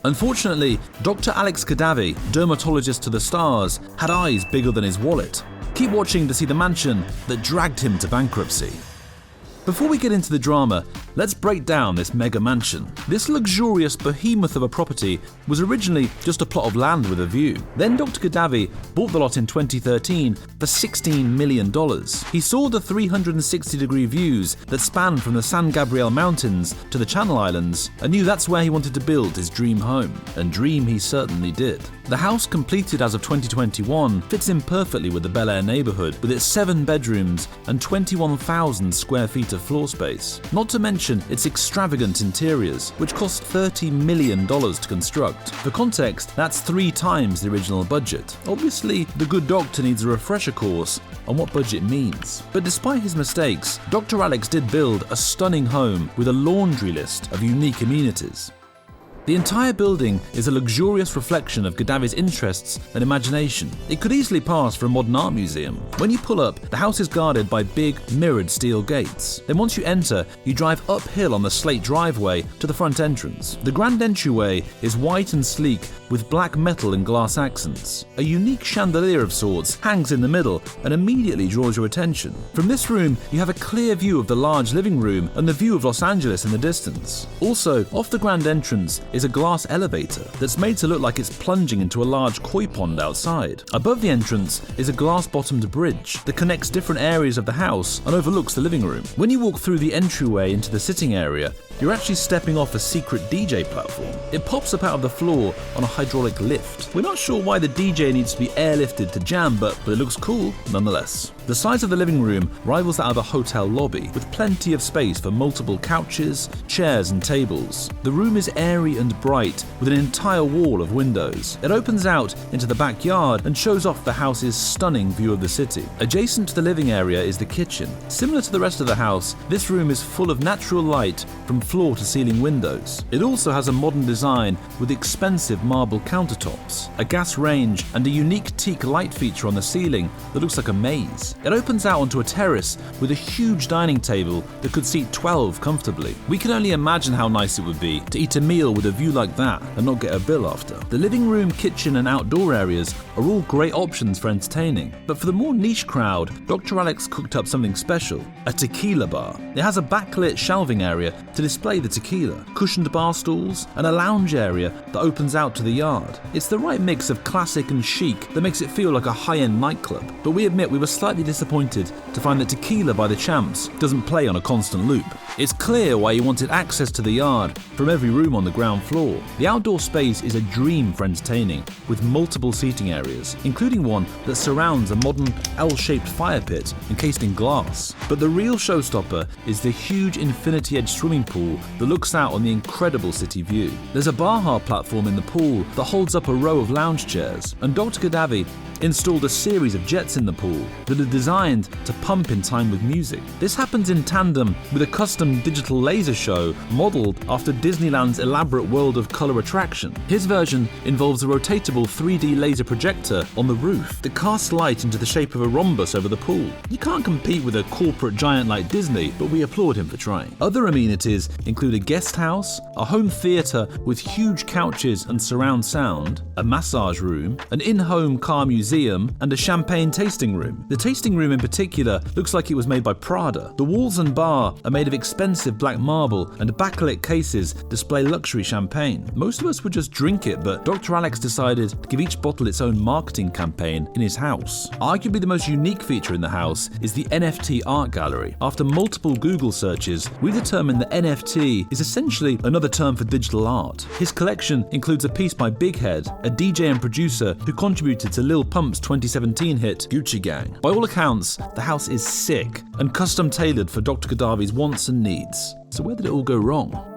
Unfortunately, Dr. Alex Khadavi, dermatologist to the stars, had eyes bigger than his wallet. Keep watching to see the mansion that dragged him to bankruptcy. Before we get into the drama, let's break down this mega mansion. This luxurious behemoth of a property was originally just a plot of land with a view. Then Dr. Khadavi bought the lot in 2013 for $16 million. He saw the 360-degree views that span from the San Gabriel Mountains to the Channel Islands and knew that's where he wanted to build his dream home. And dream he certainly did. The house, completed as of 2021, fits in perfectly with the Bel Air neighborhood with its 7 bedrooms and 21,000 square feet of floor space. Not to mention its extravagant interiors, which cost $30 million to construct. For context, that's 3 times the original budget. Obviously, the good doctor needs a refresher course on what budget means. But despite his mistakes, Dr. Alex did build a stunning home with a laundry list of unique amenities. The entire building is a luxurious reflection of Khadavi's interests and imagination. It could easily pass for a modern art museum. When you pull up, the house is guarded by big, mirrored steel gates. Then once you enter, you drive uphill on the slate driveway to the front entrance. The grand entryway is white and sleek with black metal and glass accents. A unique chandelier of sorts hangs in the middle and immediately draws your attention. From this room, you have a clear view of the large living room and the view of Los Angeles in the distance. Also, off the grand entrance is a glass elevator that's made to look like it's plunging into a large koi pond outside. Above the entrance is a glass-bottomed bridge that connects different areas of the house and overlooks the living room. When you walk through the entryway into the sitting area, you're actually stepping off a secret DJ platform. It pops up out of the floor on a hydraulic lift. We're not sure why the DJ needs to be airlifted to jam, but it looks cool nonetheless. The size of the living room rivals that of a hotel lobby, with plenty of space for multiple couches, chairs and tables. The room is airy and bright, with an entire wall of windows. It opens out into the backyard and shows off the house's stunning view of the city. Adjacent to the living area is the kitchen. Similar to the rest of the house, this room is full of natural light from floor to ceiling windows. It also has a modern design with expensive marble countertops, a gas range and a unique teak light feature on the ceiling that looks like a maze. It opens out onto a terrace with a huge dining table that could seat 12 comfortably. We can only imagine how nice it would be to eat a meal with a view like that and not get a bill after. The living room, kitchen and outdoor areas are all great options for entertaining. But for the more niche crowd, Dr. Alex cooked up something special, a tequila bar. It has a backlit shelving area to display the tequila, cushioned bar stools and a lounge area that opens out to the yard. It's the right mix of classic and chic that makes it feel like a high-end nightclub. But we admit we were slightly disappointed to find that Tequila by the Champs doesn't play on a constant loop. It's clear why you wanted access to the yard from every room on the ground floor. The outdoor space is a dream for entertaining, with multiple seating areas, including one that surrounds a modern L-shaped fire pit encased in glass. But the real showstopper is the huge infinity-edge swimming pool that looks out on the incredible city view. There's a Baja platform in the pool that holds up a row of lounge chairs, and Dr. Khadavi installed a series of jets in the pool that are designed to pump in time with music. This happens in tandem with a custom digital laser show modeled after Disneyland's elaborate World of Color attraction. His version involves a rotatable 3D laser projector on the roof that casts light into the shape of a rhombus over the pool. You can't compete with a corporate giant like Disney, but we applaud him for trying. Other amenities include a guest house, a home theater with huge couches and surround sound, a massage room, an in-home car museum, and a champagne tasting room. The tasting room in particular looks like it was made by Prada. The walls and bar are made of expensive black marble, and backlit cases display luxury champagne. Most of us would just drink it, but Dr. Alex decided to give each bottle its own marketing campaign in his house. Arguably the most unique feature in the house is the NFT art gallery. After multiple Google searches, we determined that NFT is essentially another term for digital art. His collection includes a piece by Big Head, a DJ and producer who contributed to Lil Pump's 2017 hit Gucci Gang. By all accounts, the house is sick and custom tailored for Dr. Khadavi's wants and needs. So where did it all go wrong?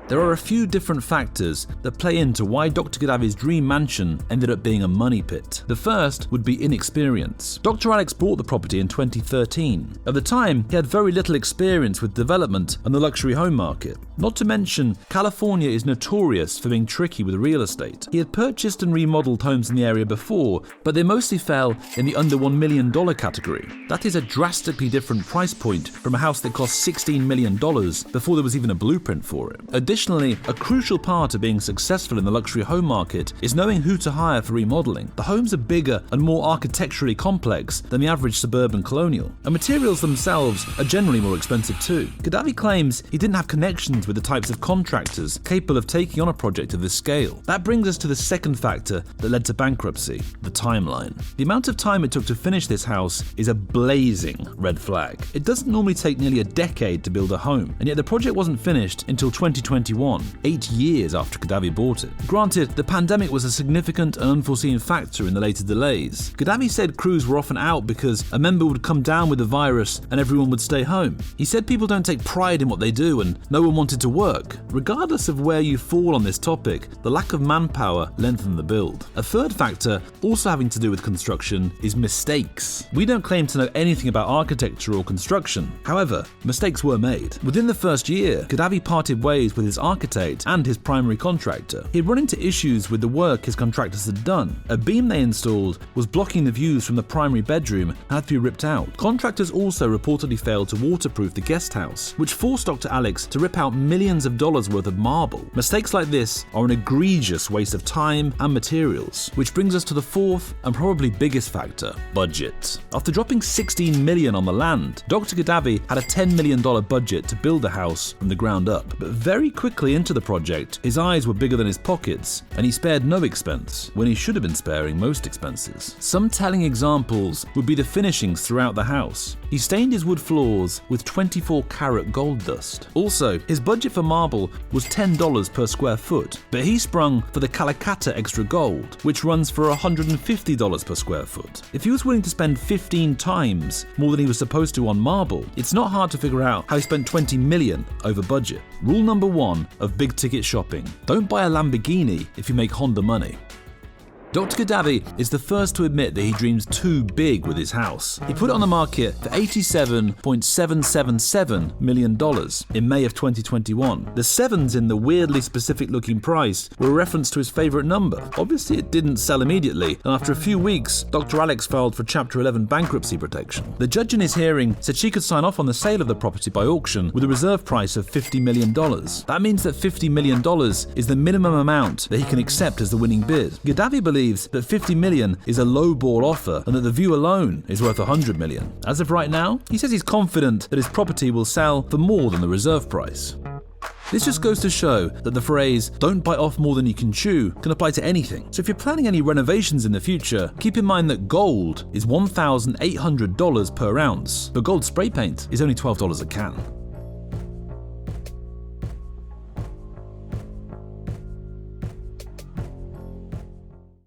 There are a few different factors that play into why Dr. Khadavi's dream mansion ended up being a money pit. The first would be inexperience. Dr. Alex bought the property in 2013. At the time, he had very little experience with development and the luxury home market. Not to mention, California is notorious for being tricky with real estate. He had purchased and remodeled homes in the area before, but they mostly fell in the under $1 million category. That is a drastically different price point from a house that cost $16 million before there was even a blueprint for it. Additionally, a crucial part of being successful in the luxury home market is knowing who to hire for remodeling. The homes are bigger and more architecturally complex than the average suburban colonial, and materials themselves are generally more expensive too. Gaddafi claims he didn't have connections with the types of contractors capable of taking on a project of this scale. That brings us to the second factor that led to bankruptcy: the timeline. The amount of time it took to finish this house is a blazing red flag. It doesn't normally take nearly a decade to build a home, and yet the project wasn't finished until 2021, 8 years after Gaddafi bought it. Granted, the pandemic was a significant and unforeseen factor in the later delays. Gaddafi said crews were often out because a member would come down with the virus and everyone would stay home. He said people don't take pride in what they do and no one wanted to work. Regardless of where you fall on this topic, the lack of manpower lengthened the build. A third factor, also having to do with construction, is mistakes. We don't claim to know anything about architecture or construction. However, mistakes were made. Within the first year, Gaddafi parted ways with his architect and his primary contractor. He had run into issues with the work his contractors had done. A beam they installed was blocking the views from the primary bedroom and had to be ripped out. Contractors also reportedly failed to waterproof the guest house, which forced Dr. Alex to rip out millions of dollars worth of marble. Mistakes like this are an egregious waste of time and materials, which brings us to the fourth and probably biggest factor: budget. After dropping $16 million on the land, Dr. Gaddafi had a $10 million budget to build the house from the ground up. But very quickly into the project, his eyes were bigger than his pockets, and he spared no expense when he should have been sparing most expenses. Some telling examples would be the finishings throughout the house. He stained his wood floors with 24-karat gold dust. Also, his budget for marble was $10 per square foot, but he sprung for the Calacatta extra gold, which runs for $150 per square foot. If he was willing to spend 15 times more than he was supposed to on marble, it's not hard to figure out how he spent $20 million over budget. Rule number 1 of big ticket shopping: don't buy a Lamborghini if you make Honda money. Dr. Gaddafi is the first to admit that he dreams too big with his house. He put it on the market for $87.777 million in May of 2021. The sevens in the weirdly specific looking price were a reference to his favorite number. Obviously it didn't sell immediately, and after a few weeks, Dr. Alex filed for Chapter 11 bankruptcy protection. The judge in his hearing said she could sign off on the sale of the property by auction with a reserve price of $50 million. That means that $50 million is the minimum amount that he can accept as the winning bid. Gaddafi believes that $50 million is a low-ball offer and that the view alone is worth $100 million. As of right now, he says he's confident that his property will sell for more than the reserve price. This just goes to show that the phrase, "don't bite off more than you can chew," can apply to anything. So if you're planning any renovations in the future, keep in mind that gold is $1,800 per ounce, but gold spray paint is only $12 a can.